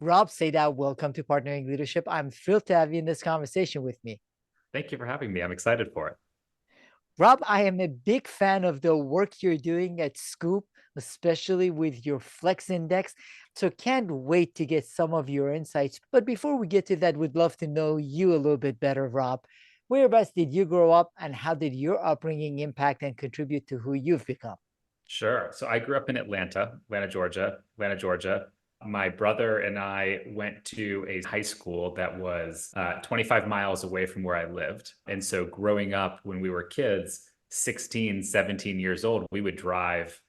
Rob Sadow, welcome to Partnering Leadership. I'm thrilled to have you in this conversation with me. Thank you for having me. I'm excited for it. Rob, I am a big fan of the work you're doing at Scoop, especially with your Flex Index. So can't wait to get some of your insights. But before we get to that, we'd love to know you a little bit better, Rob. Whereabouts did you grow up and how did your upbringing impact and contribute to who you've become? Sure. So I grew up in Atlanta, Georgia. My brother and I went to a high school that was 25 miles away from where I lived. And so growing up when we were kids, 16, 17 years old, we would drive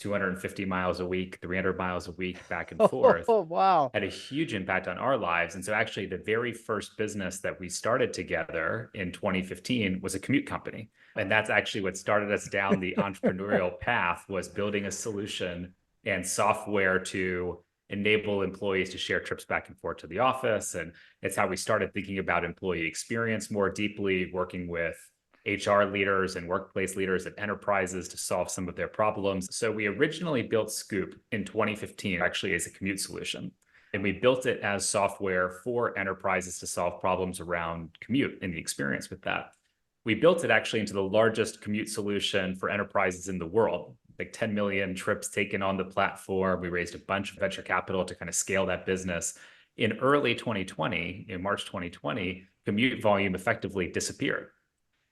250 miles a week, 300 miles a week back and forth. Oh, wow. Had a huge impact on our lives. And so actually the very first business that we started together in 2015 was a commute company. And that's actually what started us down the entrepreneurial path, was building a solution and software to enable employees to share trips back and forth to the office. And it's how we started thinking about employee experience more deeply, working with HR leaders and workplace leaders at enterprises to solve some of their problems. So we originally built Scoop in 2015, actually as a commute solution. And we built it as software for enterprises to solve problems around commute and the experience with that. We built it actually into the largest commute solution for enterprises in the world, like 10 million trips taken on the platform. We raised a bunch of venture capital to kind of scale that business. In early 2020, in March 2020, commute volume effectively disappeared.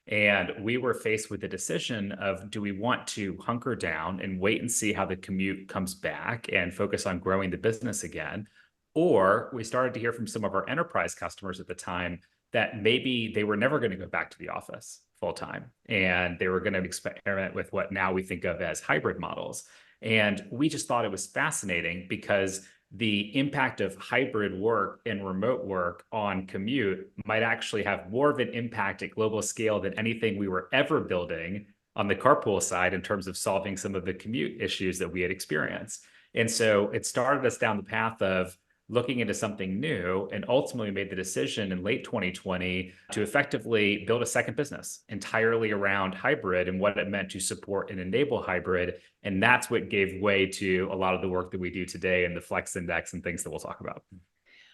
And we were faced with the decision of, do we want to hunker down and wait and see how the commute comes back and focus on growing the business again? Or we started to hear from some of our enterprise customers at the time that maybe they were never going to go back to the office full time and they were going to experiment with what now we think of as hybrid models. And we just thought it was fascinating because the impact of hybrid work and remote work on commute might actually have more of an impact at global scale than anything we were ever building on the carpool side in terms of solving some of the commute issues that we had experienced. And so it started us down the path of looking into something new, and ultimately made the decision in late 2020 to effectively build a second business entirely around hybrid and what it meant to support and enable hybrid. And that's what gave way to a lot of the work that we do today in the Flex Index and things that we'll talk about.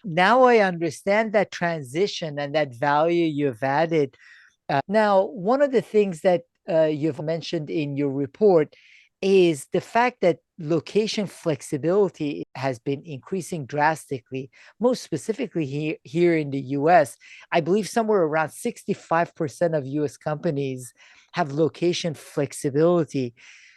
Now I understand that transition and that value you've added. Now, one of the things that you've mentioned in your report is the fact that location flexibility has been increasing drastically, most specifically here in the US. I believe somewhere around 65% of US companies have location flexibility.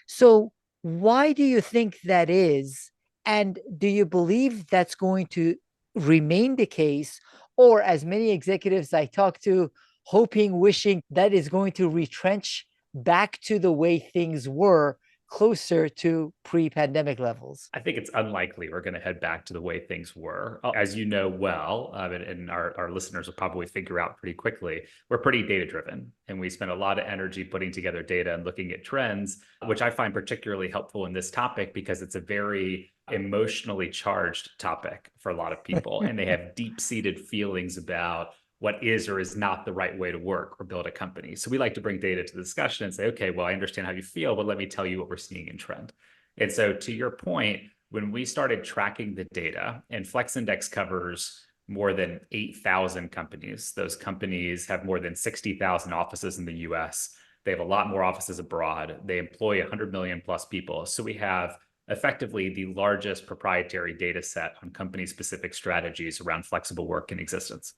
So, why do you think that is? And do you believe that's going to remain the case? Or, as many executives I talk to, hoping, wishing that is going to retrench back to the way things were closer to pre-pandemic levels? I think it's unlikely we're going to head back to the way things were. As you know well, and our listeners will probably figure out pretty quickly, we're pretty data driven. And we spend a lot of energy putting together data and looking at trends, which I find particularly helpful in this topic because it's a very emotionally charged topic for a lot of people. And they have deep-seated feelings about what is or is not the right way to work or build a company. So we like to bring data to the discussion and say, okay, well, I understand how you feel, but let me tell you what we're seeing in trend. And so to your point, when we started tracking the data, and Flex Index covers more than 8,000 companies. Those companies have more than 60,000 offices in the US. They have a lot more offices abroad. They employ 100 million plus people. So we have effectively the largest proprietary data set on company-specific strategies around flexible work in existence.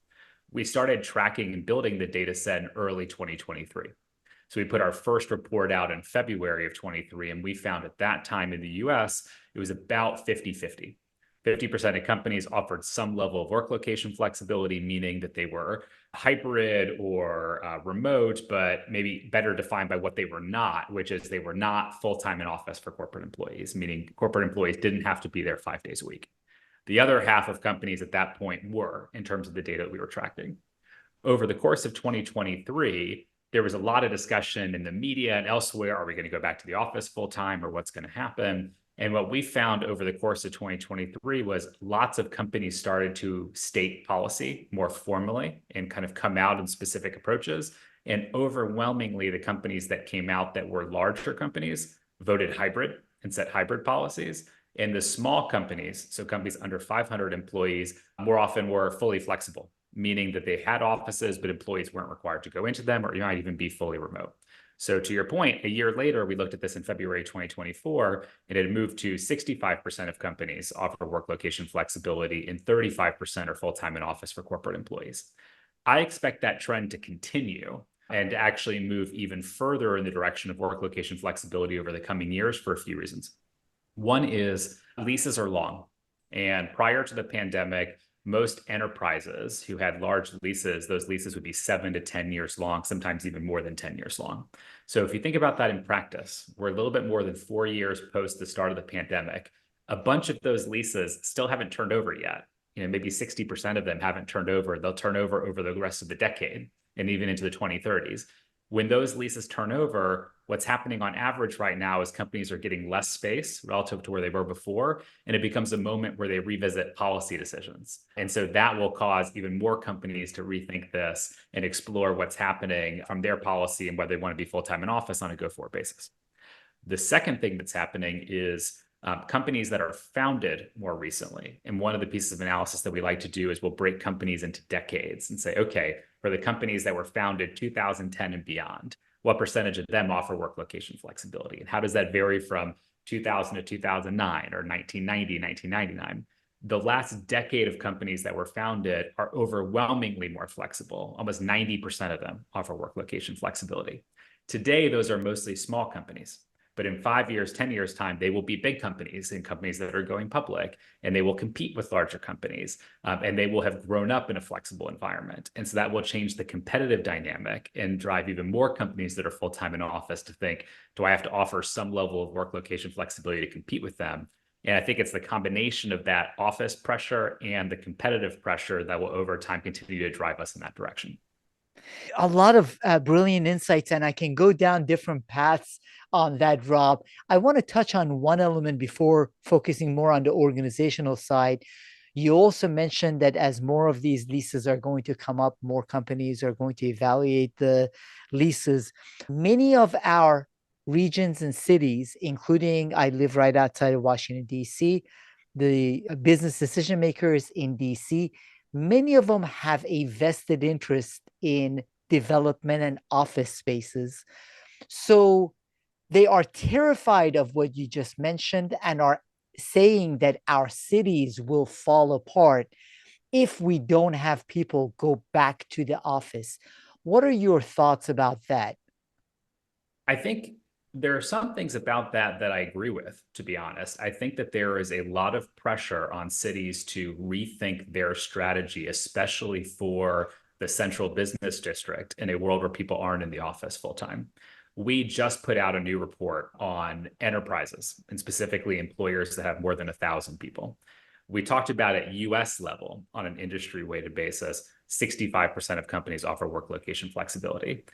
We started tracking and building the data set in early 2023. So we put our first report out in February of 23, and we found at that time in the US, it was about 50-50. 50% of companies offered some level of work location flexibility, meaning that they were hybrid or remote, but maybe better defined by what they were not, which is they were not full-time in office for corporate employees, meaning corporate employees didn't have to be there 5 days a week. The other half of companies at that point were, in terms of the data we were tracking. Over the course of 2023, there was a lot of discussion in the media and elsewhere. Are we going to go back to the office full time or what's going to happen? And what we found over the course of 2023 was lots of companies started to state policy more formally and kind of come out in specific approaches. And overwhelmingly, the companies that came out that were larger companies voted hybrid and set hybrid policies. And the small companies, so companies under 500 employees, more often were fully flexible, meaning that they had offices, but employees weren't required to go into them, or you might even be fully remote. So to your point, a year later, we looked at this in February 2024, and it had moved to 65% of companies offer work location flexibility and 35% are full-time in office for corporate employees. I expect that trend to continue and to actually move even further in the direction of work location flexibility over the coming years for a few reasons. One is leases are long. And prior to the pandemic, most enterprises who had large leases, those leases would be 7 to 10 years long, sometimes even more than 10 years long. So if you think about that in practice, we're a little bit more than 4 years post the start of the pandemic. A bunch of those leases still haven't turned over yet. Maybe 60% of them haven't turned over. They'll turn over the rest of the decade and even into the 2030s. When those leases turn over, what's happening on average right now is companies are getting less space relative to where they were before, and it becomes a moment where they revisit policy decisions. And so that will cause even more companies to rethink this and explore what's happening from their policy and whether they want to be full-time in office on a go-forward basis. The second thing that's happening is companies that are founded more recently. And one of the pieces of analysis that we like to do is we'll break companies into decades and say, okay, for the companies that were founded 2010 and beyond, what percentage of them offer work location flexibility? And how does that vary from 2000 to 2009 or 1990, 1999? The last decade of companies that were founded are overwhelmingly more flexible. Almost 90% of them offer work location flexibility. Today, those are mostly small companies. But in 5 years, 10 years time, they will be big companies and companies that are going public, and they will compete with larger companies, and they will have grown up in a flexible environment. And so that will change the competitive dynamic and drive even more companies that are full-time in office to think, do I have to offer some level of work location flexibility to compete with them? And I think it's the combination of that office pressure and the competitive pressure that will over time continue to drive us in that direction. A lot of brilliant insights, and I can go down different paths on that, Rob. I want to touch on one element before focusing more on the organizational side. You also mentioned that as more of these leases are going to come up, more companies are going to evaluate the leases. Many of our regions and cities, including I live right outside of Washington, D.C., the business decision makers in D.C., many of them have a vested interest in development and office spaces. So they are terrified of what you just mentioned and are saying that our cities will fall apart if we don't have people go back to the office. What are your thoughts about that? I think there are some things about that that I agree with, to be honest. I think that there is a lot of pressure on cities to rethink their strategy, especially for the central business district in a world where people aren't in the office full time. We just put out a new report on enterprises and specifically employers that have more than 1,000 people. We talked about at US level on an industry weighted basis, 65% of companies offer work location flexibility.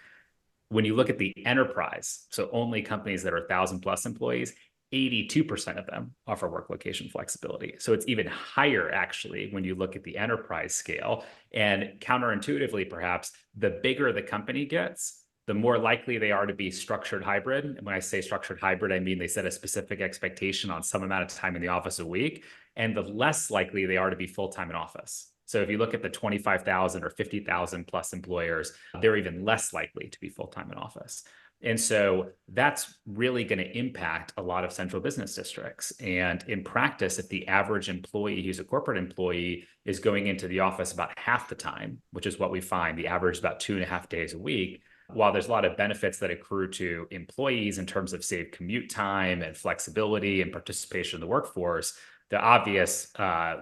When you look at the enterprise, so only companies that are 1,000 plus employees, 82% of them offer work location flexibility. So it's even higher, actually, when you look at the enterprise scale. And counterintuitively, perhaps, the bigger the company gets, the more likely they are to be structured hybrid. And when I say structured hybrid, I mean they set a specific expectation on some amount of time in the office a week, and the less likely they are to be full-time in office. So if you look at the 25,000 or 50,000 plus employers, they're even less likely to be full-time in office. And so that's really going to impact a lot of central business districts. And in practice, if the average employee who's a corporate employee is going into the office about half the time, which is what we find, the average is about 2.5 days a week, while there's a lot of benefits that accrue to employees in terms of saved commute time and flexibility and participation in the workforce, the obvious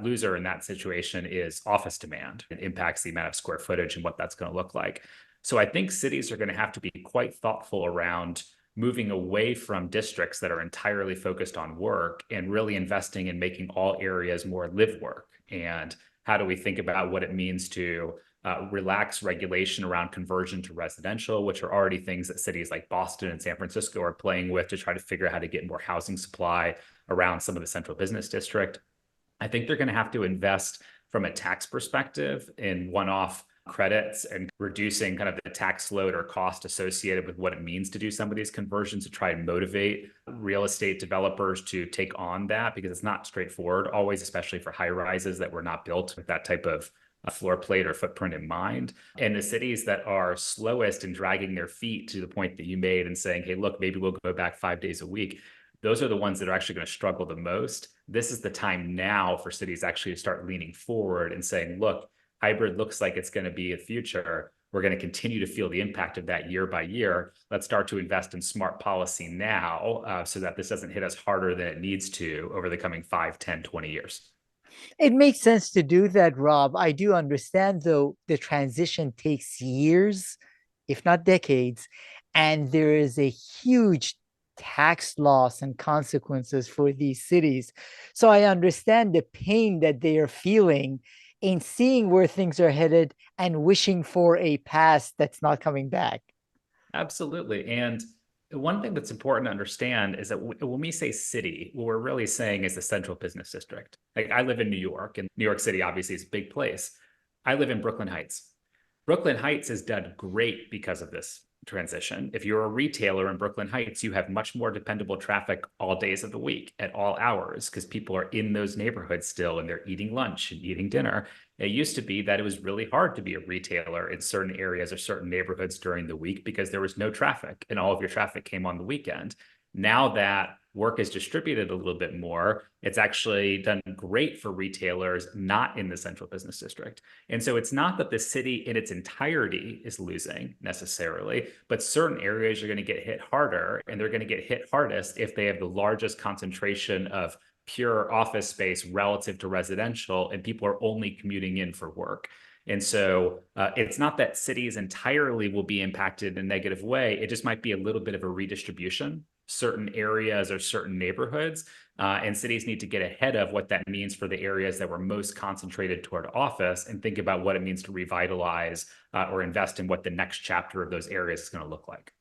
loser in that situation is office demand. It impacts the amount of square footage and what that's going to look like. So I think cities are going to have to be quite thoughtful around moving away from districts that are entirely focused on work and really investing in making all areas more live work. And how do we think about what it means to relax regulation around conversion to residential, which are already things that cities like Boston and San Francisco are playing with to try to figure out how to get more housing supply around some of the central business district. I think they're going to have to invest from a tax perspective in one-off credits and reducing kind of the tax load or cost associated with what it means to do some of these conversions to try and motivate real estate developers to take on that, because it's not straightforward always, especially for high rises that were not built with that type of floor plate or footprint in mind. And the cities that are slowest in dragging their feet, to the point that you made and saying, hey, look, maybe we'll go back 5 days a week, those are the ones that are actually going to struggle the most. This is the time now for cities actually to start leaning forward and saying, look, hybrid looks like it's going to be a future. We're going to continue to feel the impact of that year by year. Let's start to invest in smart policy now, so that this doesn't hit us harder than it needs to over the coming 5, 10, 20 years. It makes sense to do that, Rob. I do understand, though, the transition takes years, if not decades, and there is a huge tax loss and consequences for these cities. So I understand the pain that they are feeling in seeing where things are headed and wishing for a past that's not coming back. Absolutely. And one thing that's important to understand is that when we say city, what we're really saying is the central business district. Like, I live in New York, and New York City obviously is a big place. I live in Brooklyn Heights. Brooklyn Heights has done great because of this transition. If you're a retailer in Brooklyn Heights, you have much more dependable traffic all days of the week at all hours, because people are in those neighborhoods still and they're eating lunch and eating dinner. It used to be that it was really hard to be a retailer in certain areas or certain neighborhoods during the week because there was no traffic and all of your traffic came on the weekend. Now that work is distributed a little bit more, it's actually done great for retailers not in the central business district. And so it's not that the city in its entirety is losing necessarily, but certain areas are going to get hit harder, and they're going to get hit hardest if they have the largest concentration of pure office space relative to residential, and people are only commuting in for work. And so it's not that cities entirely will be impacted in a negative way. It just might be a little bit of a redistribution, certain areas or certain neighborhoods. And cities need to get ahead of what that means for the areas that were most concentrated toward office, and think about what it means to revitalize or invest in what the next chapter of those areas is going to look like.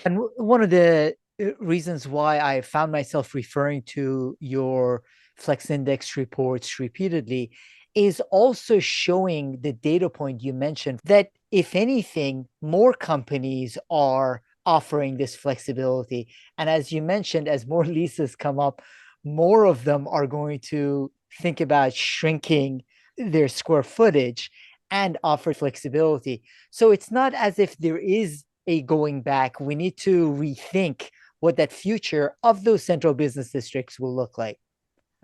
And one of the reasons why I found myself referring to your Flex Index reports repeatedly is also showing the data point you mentioned that, if anything, more companies are offering this flexibility. And as you mentioned, as more leases come up, more of them are going to think about shrinking their square footage and offer flexibility. So it's not as if there is a going back. We need to rethink what that future of those central business districts will look like.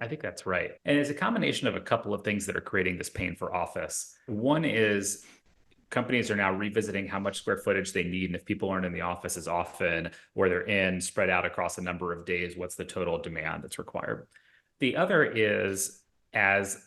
I think that's right. And it's a combination of a couple of things that are creating this pain for office. One is companies are now revisiting how much square footage they need. And if people aren't in the office as often, or they're in spread out across a number of days, what's the total demand that's required? The other is, as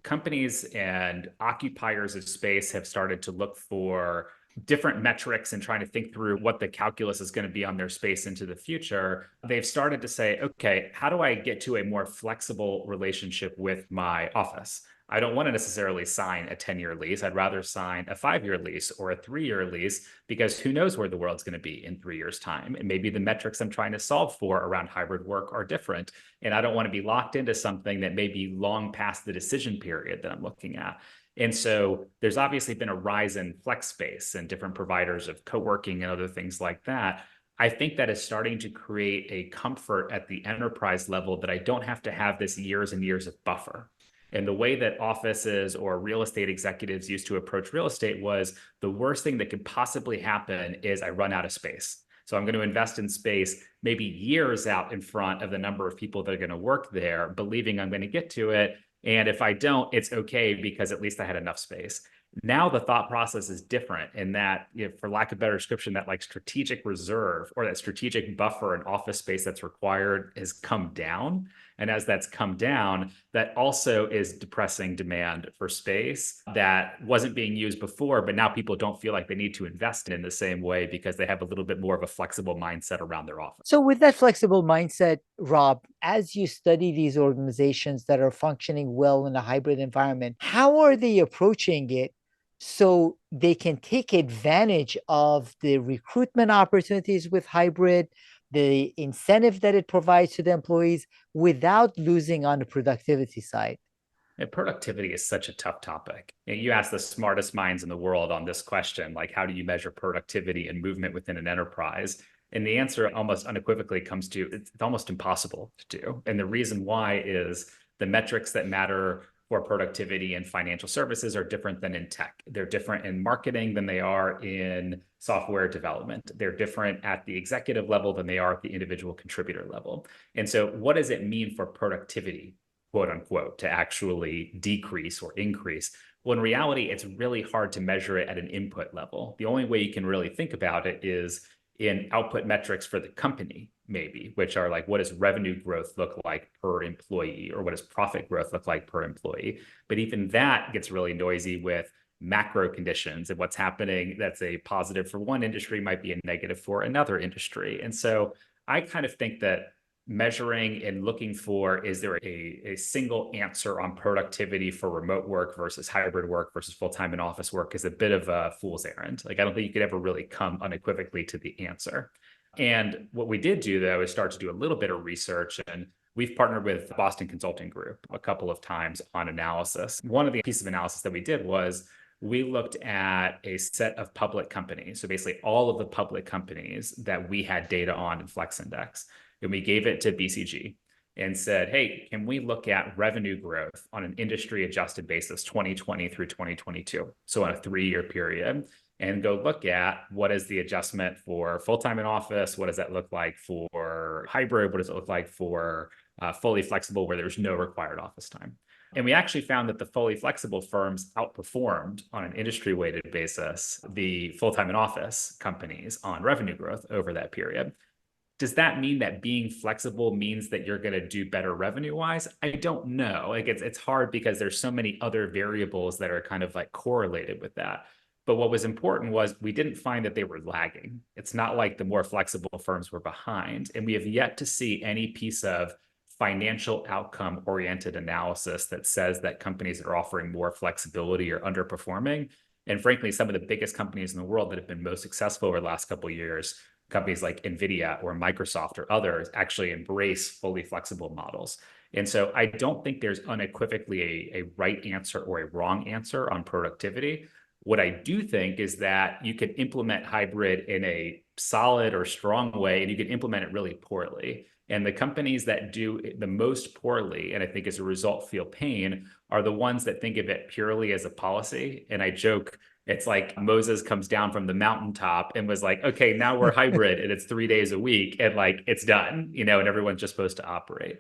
companies and occupiers of space have started to look for different metrics and trying to think through what the calculus is going to be on their space into the future, they've started to say, okay, how do I get to a more flexible relationship with my office? I don't want to necessarily sign a 10-year lease. I'd rather sign a 5-year lease or a 3-year lease, because who knows where the world's going to be in 3 years' time. And maybe the metrics I'm trying to solve for around hybrid work are different. And I don't want to be locked into something that may be long past the decision period that I'm looking at. And so there's obviously been a rise in flex space and different providers of co-working and other things like that. I think that is starting to create a comfort at the enterprise level that I don't have to have this years and years of buffer. And the way that offices or real estate executives used to approach real estate was, the worst thing that could possibly happen is I run out of space. So I'm going to invest in space maybe years out in front of the number of people that are going to work there, believing I'm going to get to it. And if I don't, it's okay, because at least I had enough space. Now the thought process is different, in that, for lack of better description, that like strategic reserve or that strategic buffer and office space that's required has come down. And as that's come down, that also is depressing demand for space that wasn't being used before, but now people don't feel like they need to invest in the same way because they have a little bit more of a flexible mindset around their office. So, with that flexible mindset, Rob, as you study these organizations that are functioning well in a hybrid environment, how are they approaching it so they can take advantage of the recruitment opportunities with hybrid, the incentive that it provides to the employees, without losing on the productivity side? And productivity is such a tough topic. And you ask the smartest minds in the world on this question, like how do you measure productivity and movement within an enterprise? And the answer almost unequivocally comes to it's almost impossible to do. And the reason why is the metrics that matter for productivity in financial services are different than in tech. They're different in marketing than they are in software development. They're different at the executive level than they are at the individual contributor level. And so, what does it mean for productivity, quote unquote, to actually decrease or increase? Well, in reality, it's really hard to measure it at an input level. The only way you can really think about it is in output metrics for the company, maybe, which are like, what does revenue growth look like per employee, or what does profit growth look like per employee? But even that gets really noisy with macro conditions, and what's happening that's a positive for one industry might be a negative for another industry. And so I kind of think that measuring and looking for, is there a single answer on productivity for remote work versus hybrid work versus full-time in office work, is a bit of a fool's errand. Like, I don't think you could ever really come unequivocally to the answer. And what we did do, though, is start to do a little bit of research, and we've partnered with Boston Consulting Group a couple of times on analysis. One of the pieces of analysis that we did was we looked at a set of public companies. So basically all of the public companies that we had data on in Flex Index. And we gave it to BCG and said, hey, can we look at revenue growth on an industry adjusted basis, 2020 through 2022? So on a 3-year period, and go look at what is the adjustment for full-time in office? What does that look like for hybrid? What does it look like for fully flexible, where there's no required office time? And we actually found that the fully flexible firms outperformed on an industry weighted basis the full-time in office companies on revenue growth over that period. Does that mean that being flexible means that you're going to do better revenue wise? I don't know. Like, it's hard because there's so many other variables that are kind of like correlated with that. But what was important was we didn't find that they were lagging. It's not like the more flexible firms were behind. And we have yet to see any piece of financial outcome oriented analysis that says that companies that are offering more flexibility are underperforming. And frankly, some of the biggest companies in the world that have been most successful over the last couple of years, companies like NVIDIA or Microsoft or others, actually embrace fully flexible models. And so I don't think there's unequivocally a right answer or a wrong answer on productivity. What I do think is that you can implement hybrid in a solid or strong way, and you can implement it really poorly. And the companies that do the most poorly, and I think as a result feel pain, are the ones that think of it purely as a policy. And I joke, it's like Moses comes down from the mountaintop and was like, okay, now we're hybrid and it's 3 days a week and like it's done, and everyone's just supposed to operate.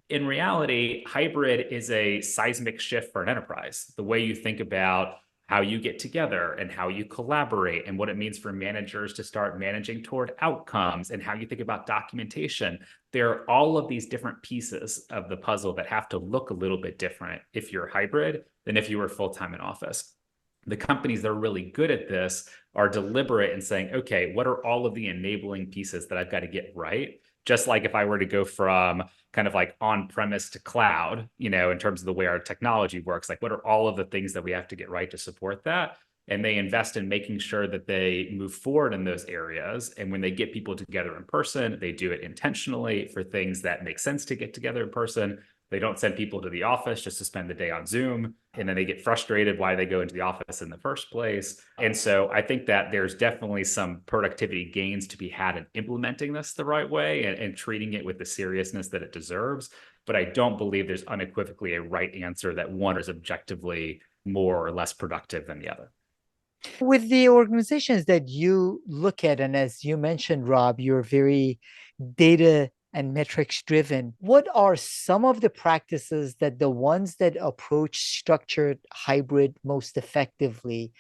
In reality, hybrid is a seismic shift for an enterprise. The way you think about how you get together and how you collaborate and what it means for managers to start managing toward outcomes and how you think about documentation. There are all of these different pieces of the puzzle that have to look a little bit different if you're hybrid than if you were full-time in office. The companies that are really good at this are deliberate in saying, okay, what are all of the enabling pieces that I've got to get right? Just like if I were to go from kind of like on-premise to cloud, in terms of the way our technology works, like what are all of the things that we have to get right to support that? And they invest in making sure that they move forward in those areas. And when they get people together in person, they do it intentionally for things that make sense to get together in person. They don't send people to the office just to spend the day on Zoom. And then they get frustrated why they go into the office in the first place. And so I think that there's definitely some productivity gains to be had in implementing this the right way and treating it with the seriousness that it deserves. But I don't believe there's unequivocally a right answer that one is objectively more or less productive than the other. With the organizations that you look at, and as you mentioned, Rob, you're very data and metrics driven. What are some of the practices that the ones that approach structured hybrid most effectively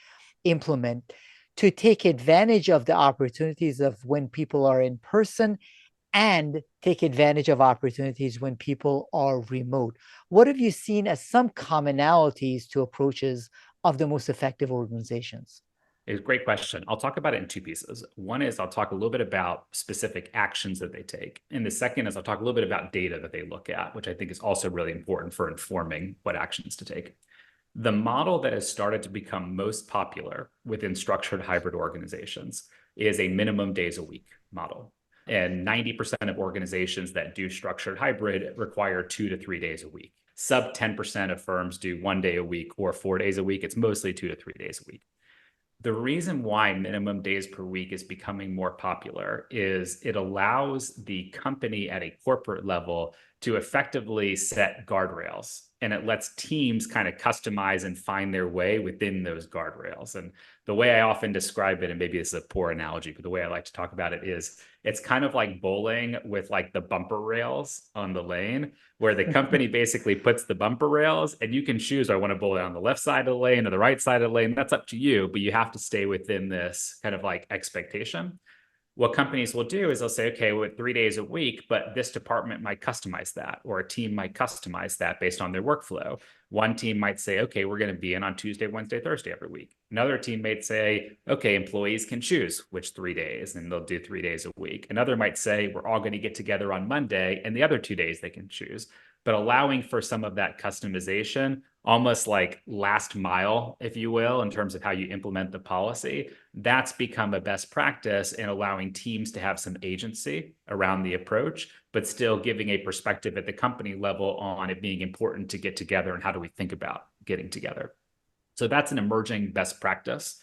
implement to take advantage of the opportunities of when people are in person and take advantage of opportunities when people are remote? What have you seen as some commonalities to approaches of the most effective organizations? It's a great question. I'll talk about it in two pieces. One is I'll talk a little bit about specific actions that they take. And the second is I'll talk a little bit about data that they look at, which I think is also really important for informing what actions to take. The model that has started to become most popular within structured hybrid organizations is a minimum days a week model. And 90% of organizations that do structured hybrid require 2 to 3 days a week. Sub 10% of firms do 1 day a week or 4 days a week. It's mostly 2 to 3 days a week. The reason why minimum days per week is becoming more popular is it allows the company at a corporate level to effectively set guardrails, and it lets teams kind of customize and find their way within those guardrails. And the way I often describe it, and maybe it's a poor analogy, but the way I like to talk about it is it's kind of like bowling with like the bumper rails on the lane, where the company basically puts the bumper rails and you can choose, I want to bowl down the left side of the lane or the right side of the lane. That's up to you, but you have to stay within this kind of like expectation. What companies will do is they'll say, okay, with 3 days a week, but this department might customize that, or a team might customize that based on their workflow. One team might say, okay, we're going to be in on Tuesday, Wednesday, Thursday every week. Another team might say, okay, employees can choose which 3 days, and they'll do 3 days a week. Another might say, we're all going to get together on Monday, and the other 2 days they can choose. But allowing for some of that customization, almost like last mile, if you will, in terms of how you implement the policy, that's become a best practice in allowing teams to have some agency around the approach, but still giving a perspective at the company level on it being important to get together and how do we think about getting together. So that's an emerging best practice.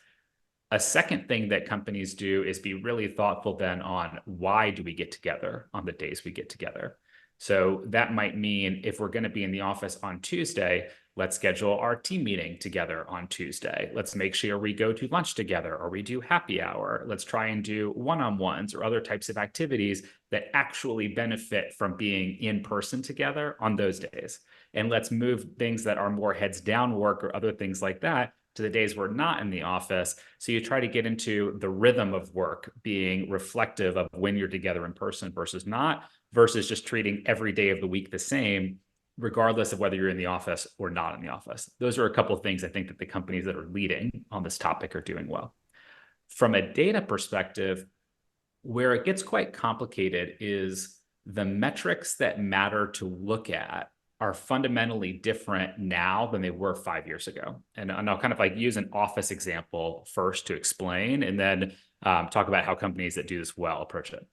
A second thing that companies do is be really thoughtful then on why do we get together on the days we get together. So that might mean if we're going to be in the office on Tuesday, let's schedule our team meeting together on Tuesday. Let's make sure we go to lunch together, or we do happy hour. Let's try and do one-on-ones or other types of activities that actually benefit from being in person together on those days. And let's move things that are more heads down work or other things like that to the days we're not in the office. So you try to get into the rhythm of work being reflective of when you're together in person versus not, versus just treating every day of the week the same, regardless of whether you're in the office or not in the office. Those are a couple of things I think that the companies that are leading on this topic are doing well. From a data perspective, where it gets quite complicated is the metrics that matter to look at are fundamentally different now than they were 5 years ago. And I'll kind of like use an office example first to explain, and then talk about how companies that do this well approach it.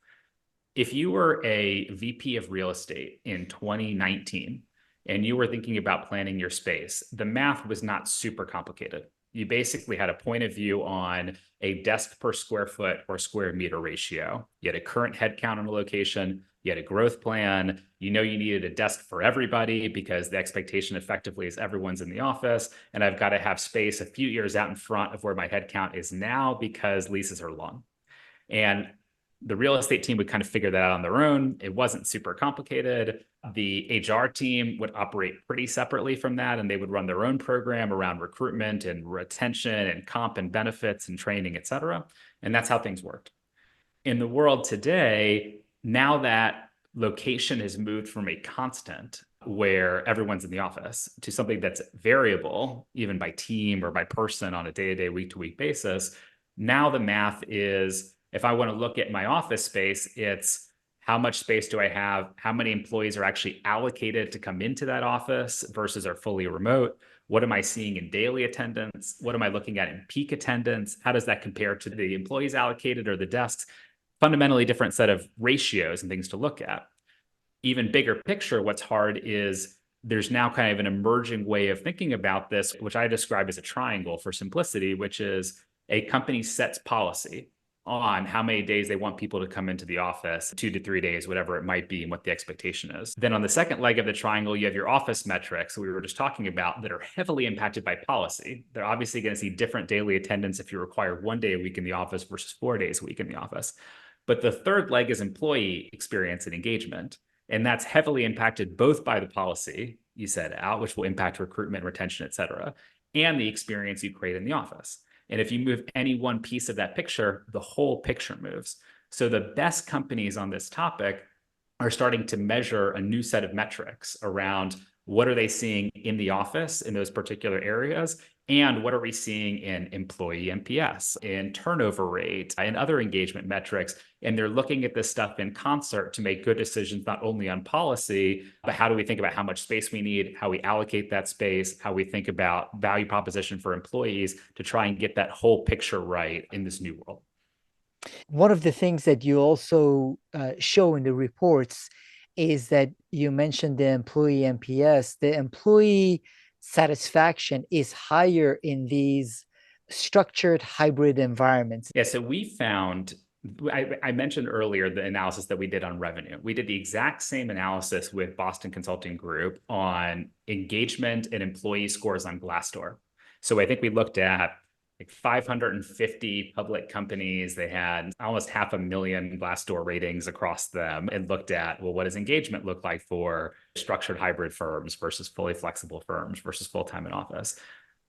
If you were a VP of real estate in 2019 and you were thinking about planning your space, the math was not super complicated. You basically had a point of view on a desk per square foot or square meter ratio. You had a current headcount on a location. You had a growth plan. You know you needed a desk for everybody because the expectation effectively is everyone's in the office, and I've got to have space a few years out in front of where my headcount is now because leases are long. And the real estate team would kind of figure that out on their own. It wasn't super complicated. The HR team would operate pretty separately from that, and they would run their own program around recruitment and retention and comp and benefits and training, et cetera. And that's how things worked. In the world today, now that location has moved from a constant where everyone's in the office to something that's variable, even by team or by person on a day-to-day, week-to-week basis, now the math is, if I want to look at my office space, it's how much space do I have? How many employees are actually allocated to come into that office versus are fully remote? What am I seeing in daily attendance? What am I looking at in peak attendance? How does that compare to the employees allocated or the desks? Fundamentally different set of ratios and things to look at. Even bigger picture, what's hard is there's now kind of an emerging way of thinking about this, which I describe as a triangle for simplicity, which is a company sets policy on how many days they want people to come into the office, 2 to 3 days, whatever it might be, and what the expectation is. Then on the second leg of the triangle, you have your office metrics we were just talking about that are heavily impacted by policy. They're obviously going to see different daily attendance if you require 1 day a week in the office versus 4 days a week in the office. But the third leg is employee experience and engagement. And that's heavily impacted both by the policy you set out, which will impact recruitment, retention, et cetera, and the experience you create in the office. And if you move any one piece of that picture, the whole picture moves. So the best companies on this topic are starting to measure a new set of metrics around what are they seeing in the office in those particular areas, and what are we seeing in employee NPS, in turnover rate, and other engagement metrics. And they're looking at this stuff in concert to make good decisions, not only on policy, but how do we think about how much space we need, how we allocate that space, how we think about value proposition for employees to try and get that whole picture right in this new world. One of the things that you also show in the reports is that you mentioned the employee NPS, the employee satisfaction is higher in these structured hybrid environments. Yeah, so we found, I mentioned earlier the analysis that we did on revenue. We did the exact same analysis with Boston Consulting Group on engagement and employee scores on Glassdoor. So I think we looked at like 550 public companies. They had almost 500,000 Glassdoor ratings across them, and looked at, well, what does engagement look like for structured hybrid firms versus fully flexible firms versus full-time in office?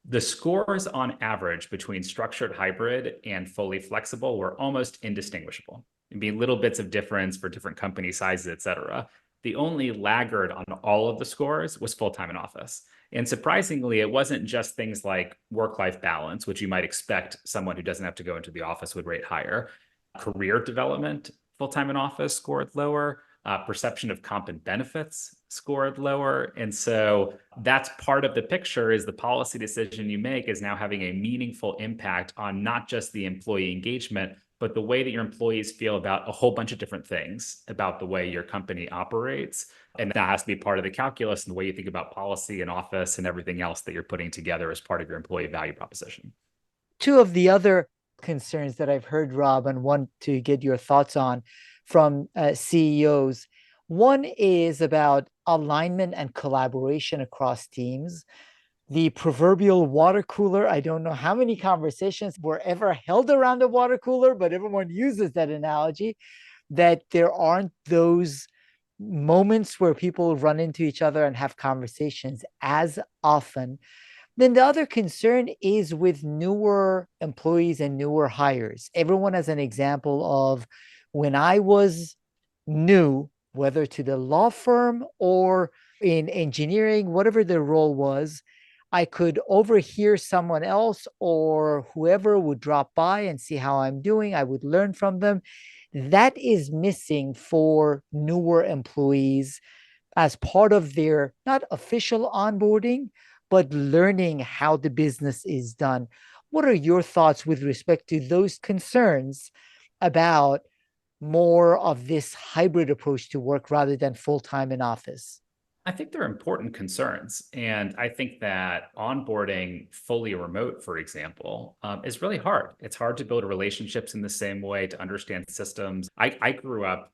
The scores on average between structured hybrid and fully flexible were almost indistinguishable. It'd be little bits of difference for different company sizes, et cetera. The only laggard on all of the scores was full-time in office. And surprisingly, it wasn't just things like work-life balance, which you might expect someone who doesn't have to go into the office would rate higher. Career development, full-time in office scored lower. Perception of comp and benefits scored lower. And so that's part of the picture, is the policy decision you make is now having a meaningful impact on not just the employee engagement, but the way that your employees feel about a whole bunch of different things about the way your company operates. And that has to be part of the calculus and the way you think about policy and office and everything else that you're putting together as part of your employee value proposition. Two of the other concerns that I've heard, Rob, and want to get your thoughts on from CEOs. One is about alignment and collaboration across teams. The proverbial water cooler. I don't know how many conversations were ever held around the water cooler, but everyone uses that analogy, that there aren't those moments where people run into each other and have conversations as often. Then the other concern is with newer employees and newer hires. Everyone has an example of when I was new, whether to the law firm or in engineering, whatever the role was, I could overhear someone else or whoever would drop by and see how I'm doing. I would learn from them. That is missing for newer employees as part of their not official onboarding, but learning how the business is done. What are your thoughts with respect to those concerns about more of this hybrid approach to work rather than full time in office? I think they're important concerns. And I think that onboarding fully remote, for example, is really hard. It's hard to build relationships in the same way, to understand systems. I grew up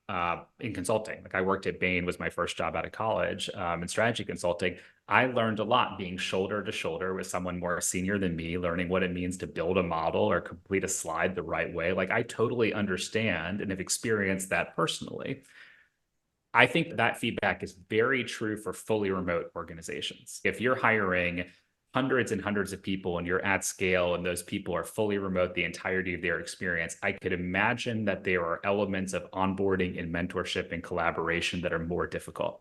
in consulting. Like, I worked at Bain, was my first job out of college in strategy consulting. I learned a lot being shoulder to shoulder with someone more senior than me, learning what it means to build a model or complete a slide the right way. Like, I totally understand and have experienced that personally. I think that feedback is very true for fully remote organizations. If you're hiring hundreds and hundreds of people and you're at scale and those people are fully remote the entirety of their experience, I could imagine that there are elements of onboarding and mentorship and collaboration that are more difficult.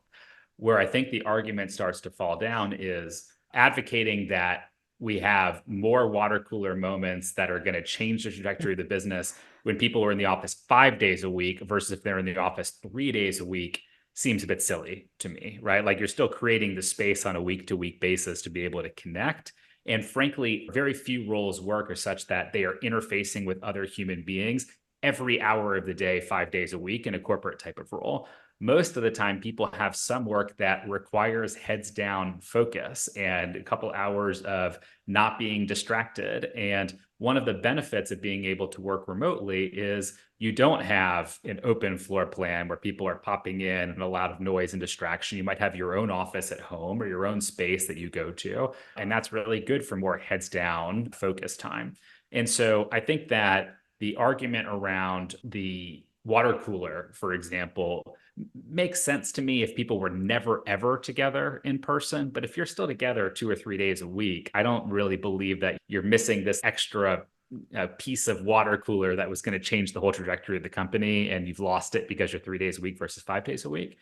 Where I think the argument starts to fall down is advocating that we have more water cooler moments that are going to change the trajectory of the business when people are in the office 5 days a week versus if they're in the office 3 days a week seems a bit silly to me, right? Like, you're still creating the space on a week-to-week basis to be able to connect. And frankly, very few roles work are such that they are interfacing with other human beings every hour of the day, 5 days a week in a corporate type of role. Most of the time, people have some work that requires heads down focus and a couple hours of not being distracted. And one of the benefits of being able to work remotely is you don't have an open floor plan where people are popping in and a lot of noise and distraction. You might have your own office at home or your own space that you go to. And that's really good for more heads down focus time. And so I think that the argument around the water cooler, for example, makes sense to me if people were never, ever together in person. But if you're still together 2 or 3 days a week, I don't really believe that you're missing this extra piece of water cooler that was going to change the whole trajectory of the company, and you've lost it because you're 3 days a week versus 5 days a week.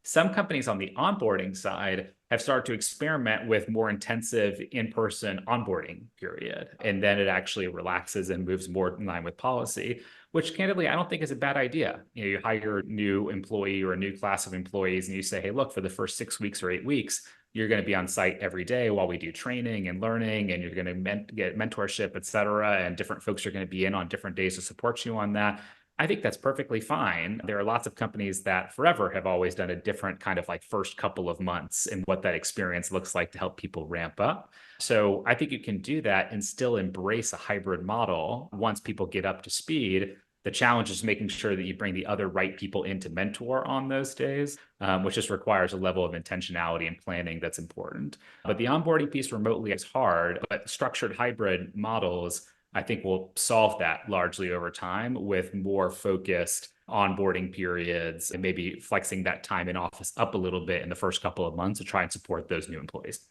Some companies on the onboarding side have started to experiment with more intensive in-person onboarding period. And then it actually relaxes and moves more in line with policy, which candidly, I don't think is a bad idea. You hire a new employee or a new class of employees and you say, hey, look, for the first 6 weeks or 8 weeks, you're going to be on site every day while we do training and learning, and you're going to get mentorship, et cetera. And different folks are going to be in on different days to support you on that. I think that's perfectly fine. There are lots of companies that forever have always done a different kind of like first couple of months and what that experience looks like to help people ramp up. So I think you can do that and still embrace a hybrid model once people get up to speed. The challenge is making sure that you bring the other right people in to mentor on those days, which just requires a level of intentionality and planning that's important. But the onboarding piece remotely is hard, but structured hybrid models I think will solve that largely over time with more focused onboarding periods and maybe flexing that time in office up a little bit in the first couple of months to try and support those new employees.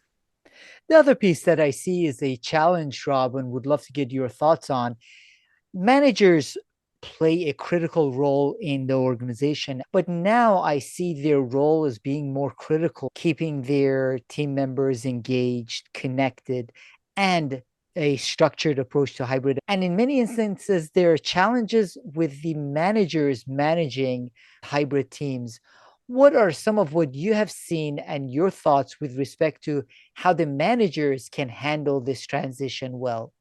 The other piece that I see is a challenge, Rob, and would love to get your thoughts on. Managers play a critical role in the organization, but now I see their role as being more critical, keeping their team members engaged, connected, and a structured approach to hybrid. And in many instances, there are challenges with the managers managing hybrid teams. What are some of what you have seen and your thoughts with respect to how the managers can handle this transition well?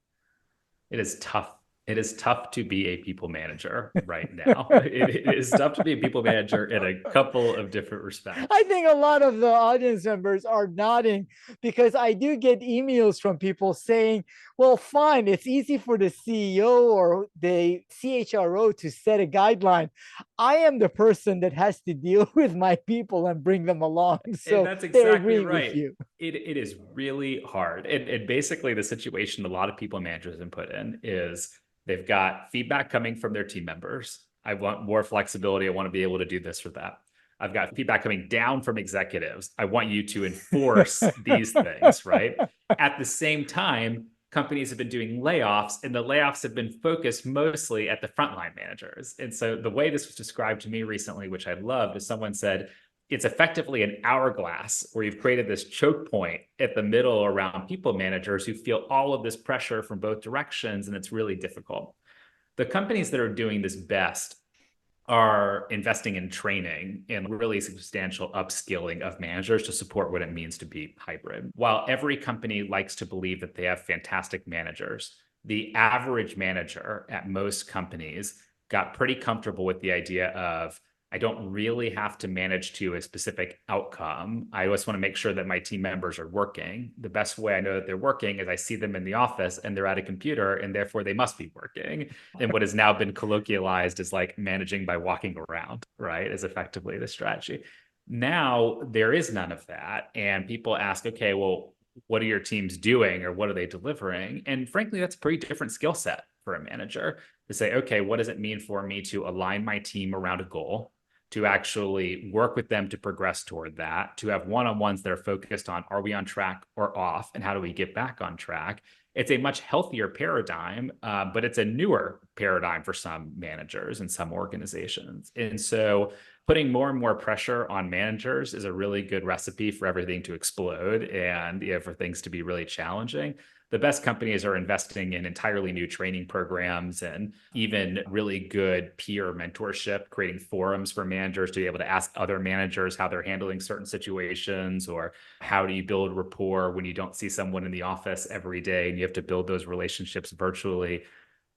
It is tough. It is tough to be a people manager right now. It is tough to be a people manager in a couple of different respects. I think a lot of the audience members are nodding because I do get emails from people saying, well, fine, it's easy for the CEO or the CHRO to set a guideline. I am the person that has to deal with my people and bring them along. And So that's they're exactly agreeing with right. you. It is really hard. And basically, the situation a lot of people managers have put in is they've got feedback coming from their team members. I want more flexibility. I want to be able to do this or that. I've got feedback coming down from executives. I want you to enforce these things, right? At the same time, companies have been doing layoffs, and the layoffs have been focused mostly at the frontline managers. And so the way this was described to me recently, which I loved, is someone said, it's effectively an hourglass where you've created this choke point at the middle around people managers who feel all of this pressure from both directions, and it's really difficult. The companies that are doing this best are investing in training and really substantial upskilling of managers to support what it means to be hybrid. While every company likes to believe that they have fantastic managers, the average manager at most companies got pretty comfortable with the idea of I don't really have to manage to a specific outcome. I just want to make sure that my team members are working. The best way I know that they're working is I see them in the office and they're at a computer, and therefore they must be working. And what has now been colloquialized as like managing by walking around, right? Is effectively the strategy. Now there is none of that. And people ask, okay, well, what are your teams doing or what are they delivering? And frankly, that's a pretty different skill set for a manager to say, okay, what does it mean for me to align my team around a goal? To actually work with them to progress toward that, to have one-on-ones that are focused on are we on track or off, and how do we get back on track? It's a much healthier paradigm, but it's a newer paradigm for some managers and some organizations. And so putting more and more pressure on managers is a really good recipe for everything to explode and for things to be really challenging. The best companies are investing in entirely new training programs and even really good peer mentorship, creating forums for managers to be able to ask other managers how they're handling certain situations, or how do you build rapport when you don't see someone in the office every day and you have to build those relationships virtually.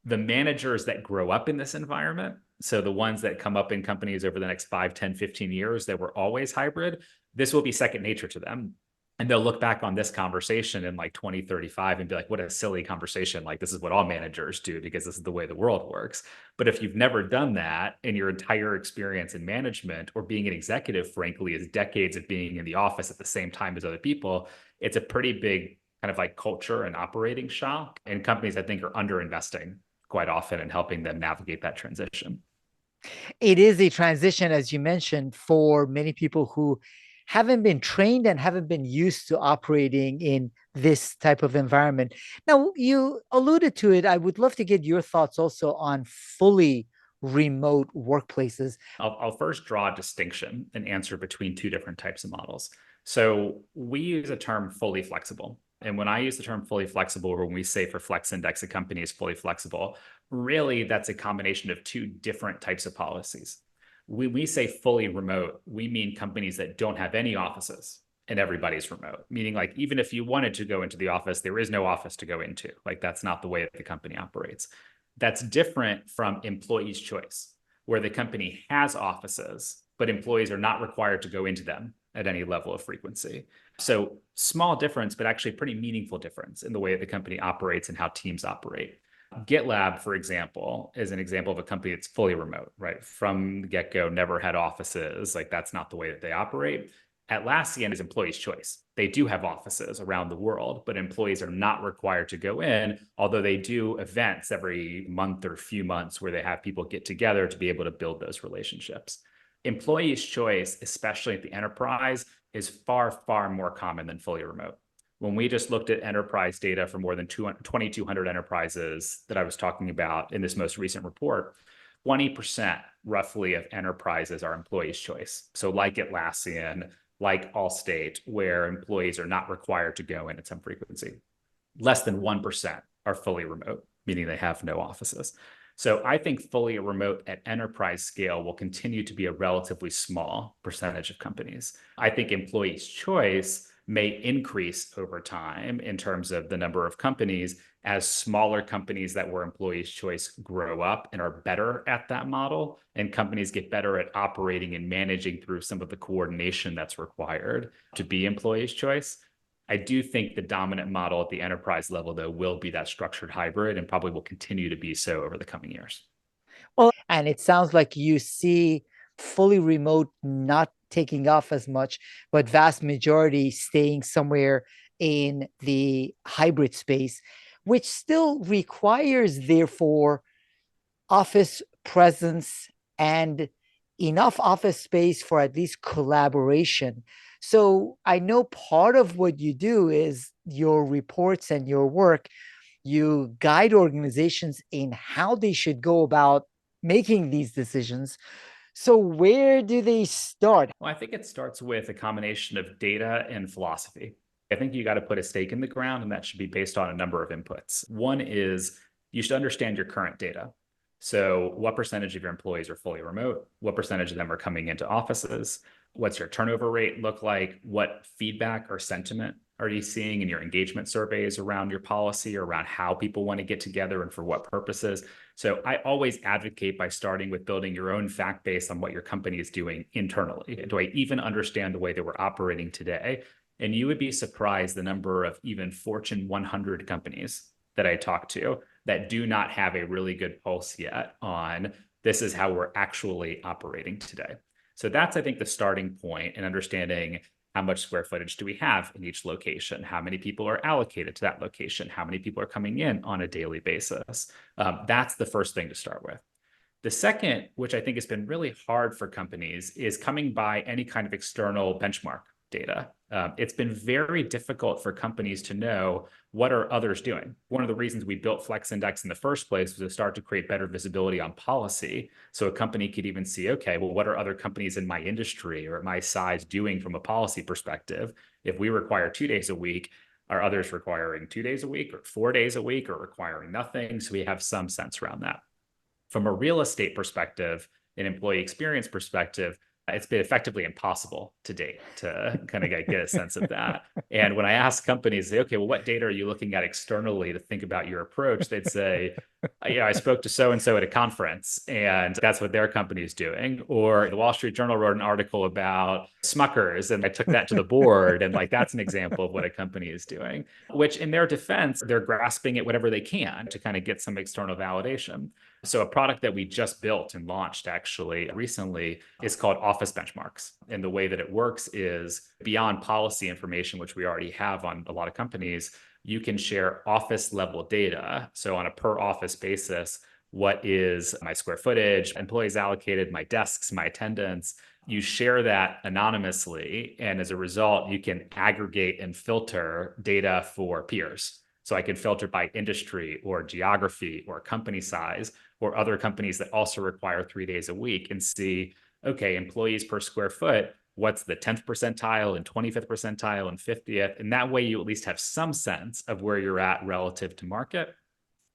The managers that grow up in this environment, so the ones that come up in companies over the next 5, 10, 15 years that were always hybrid, this will be second nature to them. And they'll look back on this conversation in like 2035 and be like, what a silly conversation. Like, this is what all managers do because this is the way the world works. But if you've never done that in your entire experience in management or being an executive, frankly, is decades of being in the office at the same time as other people, it's a pretty big kind of like culture and operating shock. And companies, I think, are underinvesting quite often in helping them navigate that transition. It is a transition, as you mentioned, for many people who haven't been trained and haven't been used to operating in this type of environment. Now, you alluded to it. I would love to get your thoughts also on fully remote workplaces. I'll first draw a distinction and answer between two different types of models. So we use a term fully flexible. And when I use the term fully flexible, or when we say for Flex Index, a company is fully flexible, really that's a combination of two different types of policies. When we say fully remote, we mean companies that don't have any offices and everybody's remote, meaning like even if you wanted to go into the office, there is no office to go into. Like that's not the way that the company operates. That's different from employee's choice. where the company has offices, but employees are not required to go into them at any level of frequency. So small difference, but actually pretty meaningful difference in the way the company operates and how teams operate. GitLab, for example, is an example of a company that's fully remote, right? From the get-go, never had offices. Like that's not the way that they operate. Atlassian is employees' choice. They do have offices around the world, but employees are not required to go in, although they do events every month or few months where they have people get together to be able to build those relationships. Employees' choice, especially at the enterprise, is far, far more common than fully remote. When we just looked at enterprise data for more than 2,200 enterprises that I was talking about in this most recent report, 20% roughly of enterprises are employees' choice. So like Atlassian, like Allstate, where employees are not required to go in at some frequency. Less than 1% are fully remote, meaning they have no offices. So I think fully remote at enterprise scale will continue to be a relatively small percentage of companies. I think employees' choice may increase over time in terms of the number of companies as smaller companies that were employees' choice grow up and are better at that model, and companies get better at operating and managing through some of the coordination that's required to be employees' choice. I do think the dominant model at the enterprise level, though, will be that structured hybrid and probably will continue to be so over the coming years. Well, and it sounds like you see fully remote not taking off as much, but vast majority staying somewhere in the hybrid space, which still requires, therefore, office presence and enough office space for at least collaboration. So I know part of what you do is your reports and your work, you guide organizations in how they should go about making these decisions. So where do they start? Well, I think it starts with a combination of data and philosophy. I think you got to put a stake in the ground, and that should be based on a number of inputs. One is you should understand your current data. So, what percentage of your employees are fully remote? What percentage of them are coming into offices? What's your turnover rate look like? What feedback or sentiment are you seeing in your engagement surveys around your policy, or around how people want to get together and for what purposes? So I always advocate by starting with building your own fact base on what your company is doing internally. Do I even understand the way that we're operating today? And you would be surprised the number of even Fortune 100 companies that I talk to that do not have a really good pulse yet on this is how we're actually operating today. So that's, I think, the starting point in understanding how much square footage do we have in each location? How many people are allocated to that location? How many people are coming in on a daily basis? That's the first thing to start with. The second, which I think has been really hard for companies, is coming by any kind of external benchmark data. It's been very difficult for companies to know what are others doing. One of the reasons we built Flex Index in the first place was to start to create better visibility on policy. So a company could even see, okay, well, what are other companies in my industry or at my size doing from a policy perspective? If we require 2 days a week, are others requiring 2 days a week or 4 days a week or requiring nothing? So we have some sense around that. From a real estate perspective, an employee experience perspective, it's been effectively impossible to date to kind of get a sense of that. And when I ask companies, say, okay, well, what data are you looking at externally to think about your approach? They'd say, I spoke to so-and-so at a conference and that's what their company is doing. Or the Wall Street Journal wrote an article about Smuckers and I took that to the board. And like, that's an example of what a company is doing, which in their defense, they're grasping at whatever they can to kind of get some external validation. So a product that we just built and launched actually recently is called Office Benchmarks. And the way that it works is beyond policy information, which we already have on a lot of companies, you can share office level data. So on a per office basis, what is my square footage, employees allocated, my desks, my attendance. You share that anonymously. And as a result, you can aggregate and filter data for peers. So I can filter by industry or geography or company size or other companies that also require 3 days a week and see, okay, employees per square foot, what's the 10th percentile and 25th percentile and 50th? And that way you at least have some sense of where you're at relative to market.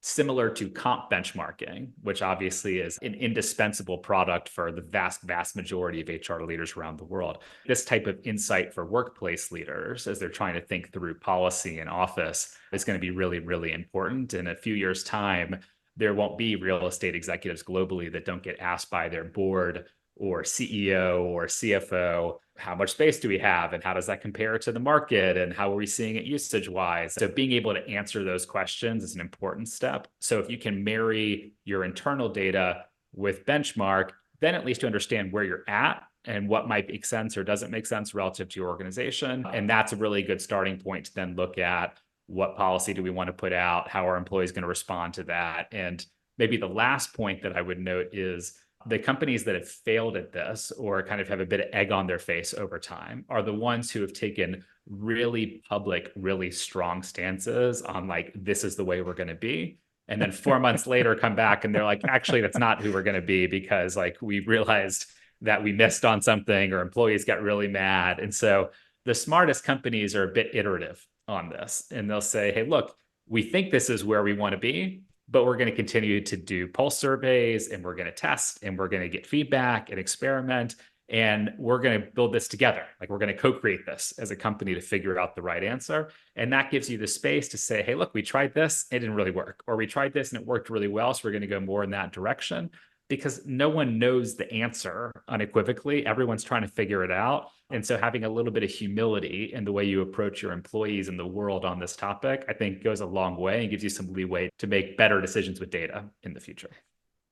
Similar to comp benchmarking, which obviously is an indispensable product for the vast, vast majority of HR leaders around the world. This type of insight for workplace leaders as they're trying to think through policy and office is going to be really, really important. In a few years' time, there won't be real estate executives globally that don't get asked by their board or CEO or CFO, how much space do we have? And how does that compare to the market? And how are we seeing it usage wise? So being able to answer those questions is an important step. So if you can marry your internal data with benchmark, then at least you understand where you're at and what might make sense or doesn't make sense relative to your organization. And that's a really good starting point to then look at what policy do we want to put out? How are employees going to respond to that? And maybe the last point that I would note is the companies that have failed at this or kind of have a bit of egg on their face over time are the ones who have taken really public, really strong stances on like, this is the way we're going to be. And then 4 months later come back and they're like, actually, that's not who we're going to be because like we realized that we missed on something or employees got really mad. And so the smartest companies are a bit iterative on this. And they'll say, hey, look, we think this is where we want to be, but we're going to continue to do pulse surveys and we're going to test and we're going to get feedback and experiment. And we're going to build this together. Like we're going to co-create this as a company to figure out the right answer. And that gives you the space to say, hey, look, we tried this, it didn't really work. Or we tried this and it worked really well. So we're going to go more in that direction because no one knows the answer unequivocally. Everyone's trying to figure it out. And so having a little bit of humility in the way you approach your employees and the world on this topic, I think goes a long way and gives you some leeway to make better decisions with data in the future.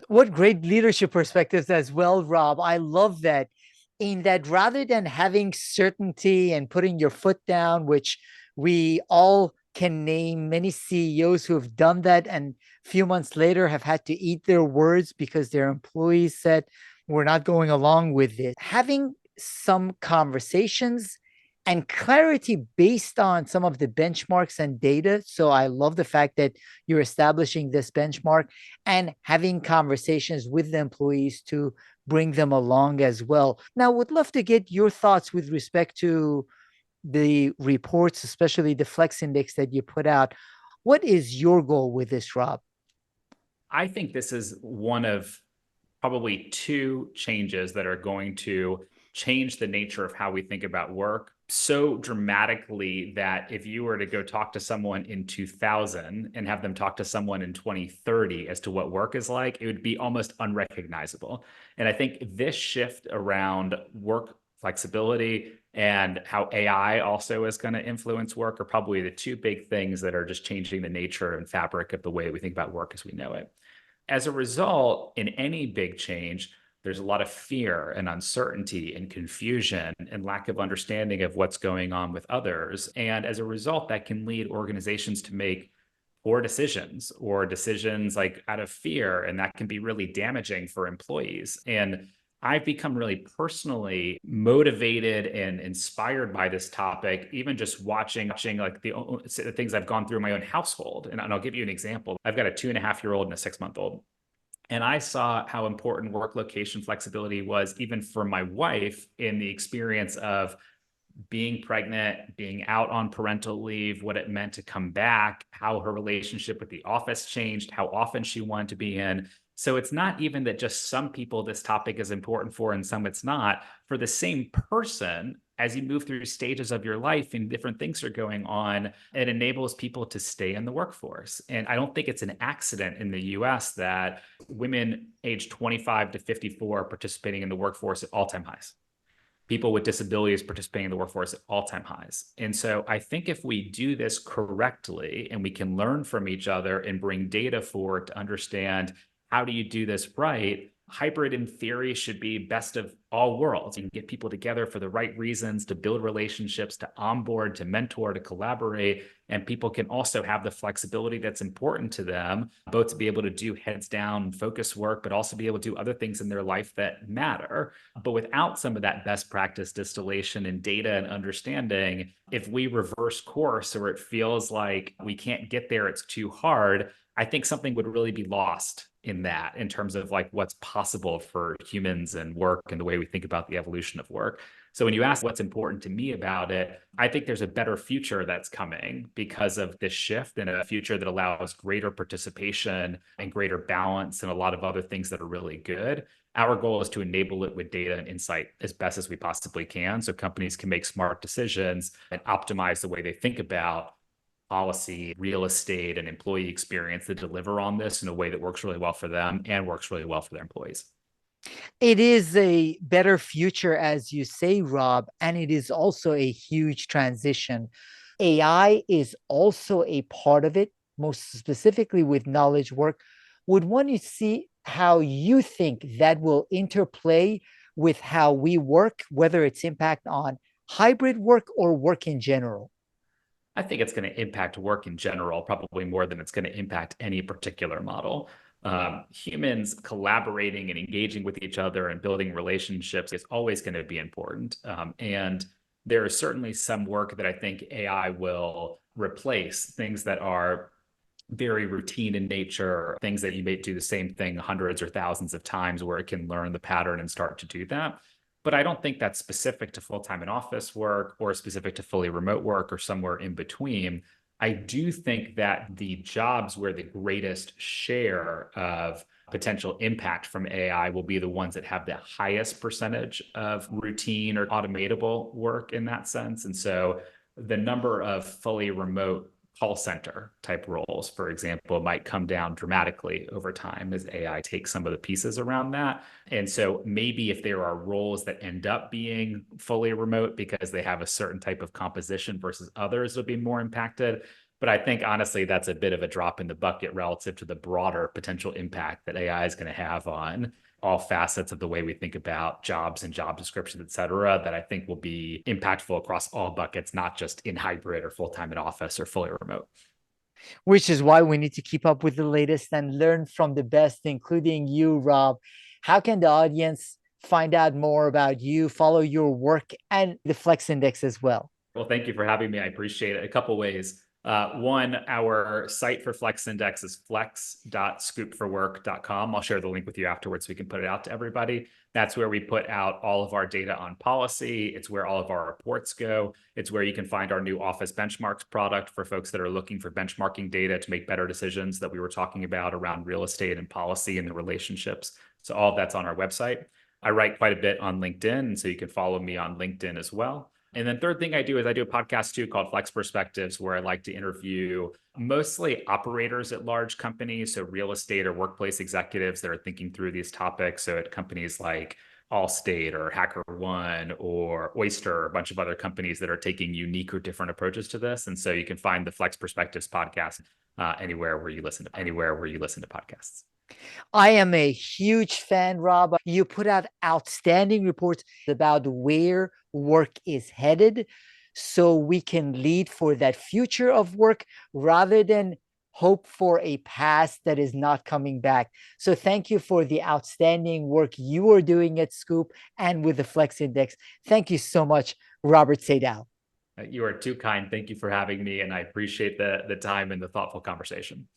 What great leadership perspectives as well, Rob. I love that. In that rather than having certainty and putting your foot down, which we all can name many CEOs who have done that and a few months later have had to eat their words because their employees said, we're not going along with this. Having some conversations and clarity based on some of the benchmarks and data. So I love the fact that you're establishing this benchmark and having conversations with the employees to bring them along as well. Now, would love to get your thoughts with respect to the reports, especially the Flex Index that you put out. What is your goal with this, Rob? I think this is one of probably two changes that are going to change the nature of how we think about work so dramatically that if you were to go talk to someone in 2000 and have them talk to someone in 2030 as to what work is like, it would be almost unrecognizable. And I think this shift around work flexibility and how AI also is going to influence work are probably the two big things that are just changing the nature and fabric of the way we think about work as we know it. As a result, in any big change, there's a lot of fear and uncertainty and confusion and lack of understanding of what's going on with others. And as a result, that can lead organizations to make poor decisions or decisions like out of fear. And that can be really damaging for employees. And I've become really personally motivated and inspired by this topic, even just watching like the things I've gone through in my own household. And I'll give you an example. I've got a 2.5-year-old and a 6-month-old. And I saw how important work location flexibility was even for my wife in the experience of being pregnant, being out on parental leave, what it meant to come back, how her relationship with the office changed, how often she wanted to be in. So it's not even that just some people this topic is important for and some it's not. For the same person, as you move through stages of your life and different things are going on, it enables people to stay in the workforce. And I don't think it's an accident in the US that women aged 25 to 54 are participating in the workforce at all-time highs. People with disabilities participating in the workforce at all-time highs. And so I think if we do this correctly and we can learn from each other and bring data forward to understand how do you do this right, hybrid in theory should be best of all worlds. You can get people together for the right reasons, to build relationships, to onboard, to mentor, to collaborate. And people can also have the flexibility that's important to them, both to be able to do heads down focus work, but also be able to do other things in their life that matter. But without some of that best practice distillation and data and understanding, if we reverse course or it feels like we can't get there, it's too hard, I think something would really be lost in that in terms of like what's possible for humans and work and the way we think about the evolution of work. So when you ask what's important to me about it, I think there's a better future that's coming because of this shift and a future that allows greater participation and greater balance and a lot of other things that are really good. Our goal is to enable it with data and insight as best as we possibly can so companies can make smart decisions and optimize the way they think about policy, real estate, and employee experience to deliver on this in a way that works really well for them and works really well for their employees. It is a better future, as you say, Rob, and it is also a huge transition. AI is also a part of it, most specifically with knowledge work. Would want to see how you think that will interplay with how we work, whether it's impact on hybrid work or work in general. I think it's going to impact work in general, probably more than it's going to impact any particular model. Humans collaborating and engaging with each other and building relationships is always going to be important. And there is certainly some work that I think AI will replace, things that are very routine in nature, things that you may do the same thing hundreds or thousands of times where it can learn the pattern and start to do that. But I don't think that's specific to full-time in office work or specific to fully remote work or somewhere in between. I do think that the jobs where the greatest share of potential impact from AI will be the ones that have the highest percentage of routine or automatable work in that sense. And so the number of fully remote call center type roles, for example, might come down dramatically over time as AI takes some of the pieces around that. And so maybe if there are roles that end up being fully remote because they have a certain type of composition versus others will be more impacted. But I think honestly, that's a bit of a drop in the bucket relative to the broader potential impact that AI is going to have on all facets of the way we think about jobs and job descriptions, et cetera, that I think will be impactful across all buckets, not just in hybrid or full-time in office or fully remote. Which is why we need to keep up with the latest and learn from the best, including you, Rob. How can the audience find out more about you, follow your work, and the Flex Index as well? Well, thank you for having me. I appreciate it. A couple ways. One, our site for Flex Index is flex.scoopforwork.com. I'll share the link with you afterwards so we can put it out to everybody. That's where we put out all of our data on policy. It's where all of our reports go. It's where you can find our new Office Benchmarks product for folks that are looking for benchmarking data to make better decisions that we were talking about around real estate and policy and the relationships. So all of that's on our website. I write quite a bit on LinkedIn, so you can follow me on LinkedIn as well. And then third thing I do is I do a podcast too called Flex Perspectives, where I like to interview mostly operators at large companies, so real estate or workplace executives that are thinking through these topics. So at companies like Allstate or HackerOne or Oyster, or a bunch of other companies that are taking unique or different approaches to this. And so you can find the Flex Perspectives podcast anywhere where you listen to podcasts. I am a huge fan, Rob. You put out outstanding reports about where work is headed so we can lead for that future of work rather than hope for a past that is not coming back. So thank you for the outstanding work you are doing at Scoop and with the Flex Index. Thank you so much, Robert Sadow. You are too kind. Thank you for having me, and I appreciate the time and the thoughtful conversation.